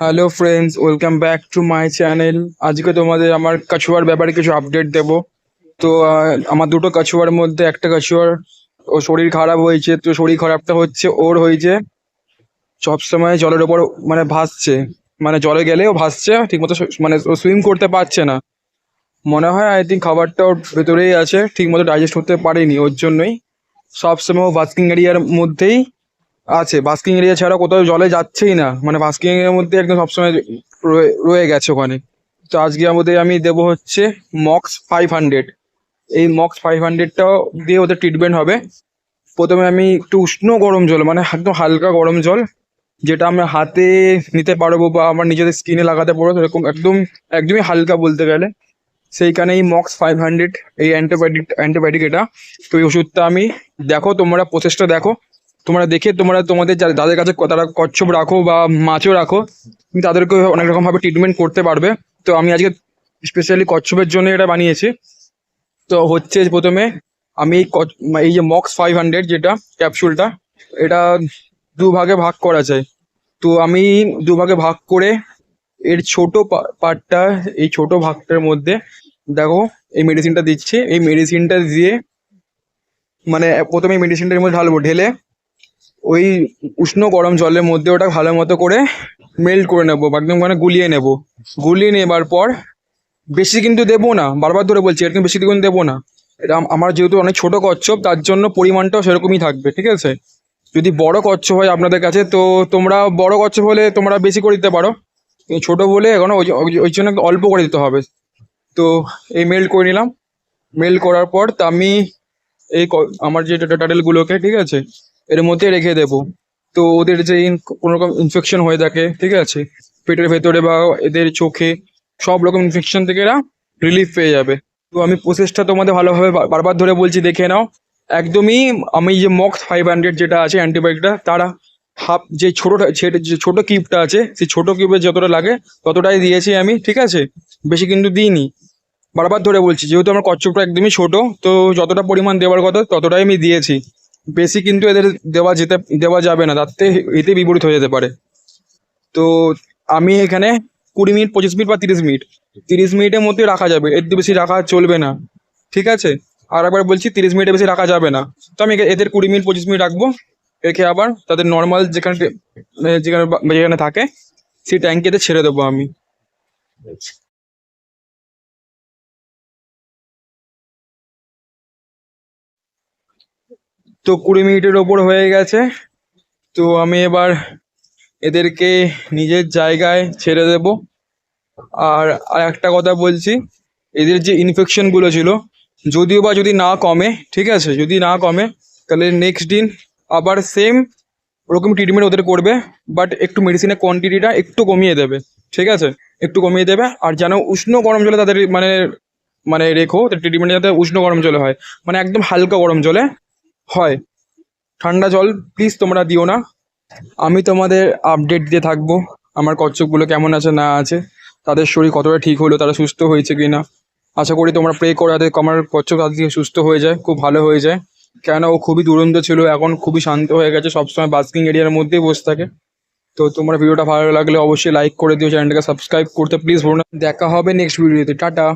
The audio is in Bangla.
Hello friends, welcome back to my channel. আজকে তোমাদের আমার কাছুয়ার ব্যাপারে কিছু আপডেট দেব। তো আমার দুটো কাছুয়ার মধ্যে একটা কাছুয়ার ও শরীর খারাপ হয়েছে। তো শরীর খারাপটা হচ্ছে ওর হয়েছে সবসময় জলের ওপর মানে ভাসছে, মানে জলে গেলেও ভাসছে ঠিকমতো, মানে ও সুইম করতে পারছে না। মনে হয় আই থিঙ্ক খাবারটা ওর ভেতরেই আছে, ঠিকমতো ডাইজেস্ট করতে পারেনি, ওর জন্যই সবসময় ও বাস্কিং এরিয়ার মধ্যেই আছে। বাস্কিং এরিয়া ছাড়া কোথাও জলে যাচ্ছেই না, মানে বাস্কিং এরিয়ার মধ্যে একদম সবসময় রয়ে গেছে ওখানে। তো আজকে আমাদের আমি দেবো হচ্ছে MOX 500। এই MOX 500টাও দিয়ে ওদের ট্রিটমেন্ট হবে। প্রথমে আমি একটু উষ্ণ গরম জল, মানে একদম হালকা গরম জল, যেটা আমরা হাতে নিতে পারবো বা আমার নিজেদের স্কিনে লাগাতে পারবো, সেরকম একদম একদমই হালকা বলতে গেলে, সেইখানে এই MOX 500 এই অ্যান্টিবায়োটিক এটা। তো এই ওষুধটা আমি, দেখো তোমরা প্রসেসটা দেখো, তোমরা দেখে তোমরা তোমাদের যাদের কাছে তারা কচ্ছপ রাখো বা মাছও রাখো, তুমি তাদেরকে অনেক রকমভাবে ট্রিটমেন্ট করতে পারবে। তো আমি আজকে স্পেশালি কচ্ছপের জন্য এটা বানিয়েছি। তো হচ্ছে প্রথমে আমি এই যে MOX 500 যেটা ক্যাপসুলটা, এটা দুভাগে ভাগ করা যায়। তো আমি দুভাগে ভাগ করে এর ছোট পার্টটা, এই ছোট ভাগটার মধ্যে দেখো এই মেডিসিনটা দিচ্ছি। এই মেডিসিনটা দিয়ে মানে প্রথমে এই মেডিসিনটার মধ্যে ঢালবো, ঢেলে ওই উষ্ণ গরম জলের মধ্যে ওটা ভালো মতো করে মেল্ট করে নেবো, একদম মানে গুলিয়ে নেবো। গুলিয়ে নেবার পর বেশি কিন্তু দেবো না, বারবার ধরে বলছি, এরকম বেশি কিন্তু দেবো না। এটা আমার যেহেতু অনেক ছোট কচ্ছপ, তার জন্য পরিমাণটাও সেরকমই থাকবে, ঠিক আছে? যদি বড় কচ্ছপ হয় আপনাদের কাছে, তো তোমরা বড় কচ্ছপ হলে তোমরা বেশি করে দিতে পারো। ছোট বলে এখন ওই জন্য একটু অল্প করে দিতে হবে। তো এই মেল্ট করে নিলাম। মেল্ট করার পর তা আমি আমার যে টাটেলগুলোকে, ঠিক আছে, এর মধ্যে রেখে দেবো। তো ওদের যে কোনো রকম ইনফেকশন হয়ে থাকে, ঠিক আছে, পেটের ভেতরে বা এদের চোখে, সব রকম ইনফেকশন থেকে এরা রিলিফ পেয়ে যাবে। তো আমি প্রসেসটা তোমাদের ভালোভাবে বারবার ধরে বলছি, দেখে নাও। একদমই আমি যে MOX 500 যেটা আছে অ্যান্টিবায়োটিকটা, তারা হাফ যে ছোট কিউবটা আছে, সেই ছোট কিউবে যতটা লাগে ততটাই দিয়েছি আমি, ঠিক আছে? বেশি কিন্তু দিইনি। বারবার ধরে বলছি, যেহেতু আমার কচ্ছপটা একদমই ছোট, তো যতটা পরিমাণ দেওয়ার কথা ততটাই আমি দিয়েছি। বেশি কিন্তু এদের দেওয়া যাবে না, তাতে এতে বিপরীত হয়ে যেতে পারে। তো আমি এখানে 20 মিনিট, 25 মিনিট বা 30 মিনিট, 30 মিনিটের মধ্যে রাখা যাবে, এর থেকে বেশি রাখা চলবে না, ঠিক আছে? আর একবার বলছি, 30 মিনিটের বেশি রাখা যাবে না। তো আমি এদের 20 মিনিট, 25 মিনিট রাখবো। রেখে আবার তাদের নর্মাল যেখানে যেখানে যেখানে থাকে সেই ট্যাঙ্কিতে ছেড়ে দেবো আমি। তো 20 মিনিটের ওপর হয়ে গেছে। তো আমি এবার এদেরকে নিজের জায়গায় ছেড়ে দেব। আর আর একটা কথা বলছি, এদের যে ইনফেকশনগুলো ছিল, যদিও বা যদি না কমে, ঠিক আছে, যদি না কমে, তাহলে নেক্সট দিন আবার সেম ওরকম ট্রিটমেন্ট ওদের করবে, বাট একটু মেডিসিনের কোয়ান্টিটিটা একটু কমিয়ে দেবে, ঠিক আছে? একটু কমিয়ে দেবে। আর যেন উষ্ণ গরম জলে তাদের মানে মানে রেখো, ট্রিটমেন্ট যাতে উষ্ণ গরম জলে হয়, মানে একদম হালকা গরম জলে হয়। ঠান্ডা জল প্লিজ তোমরা দিও না। আমি তোমাদের আপডেট দিয়ে থাকবো আমার কচ্ছপগুলো কেমন আছে না আছে, তাদের শরীর কতটা ঠিক হলো, তারা সুস্থ হয়েছে কি না। আশা করি তোমরা প্রে করে যাতে আমার কচ্ছপ তাদের থেকে সুস্থ হয়ে যায়, খুব ভালো হয়ে যায়। কেন ও খুবই দুরন্ত ছিল, এখন খুবই শান্ত হয়ে গেছে, সবসময় বাস্কিং এরিয়ার মধ্যেই বসে থাকে। তো তোমার ভিডিওটা ভালো লাগলে অবশ্যই লাইক করে দিও, চ্যানেলটাকে সাবস্ক্রাইব করতে প্লিজ ভুলো না। দেখা হবে নেক্সট ভিডিওতে, টাটা।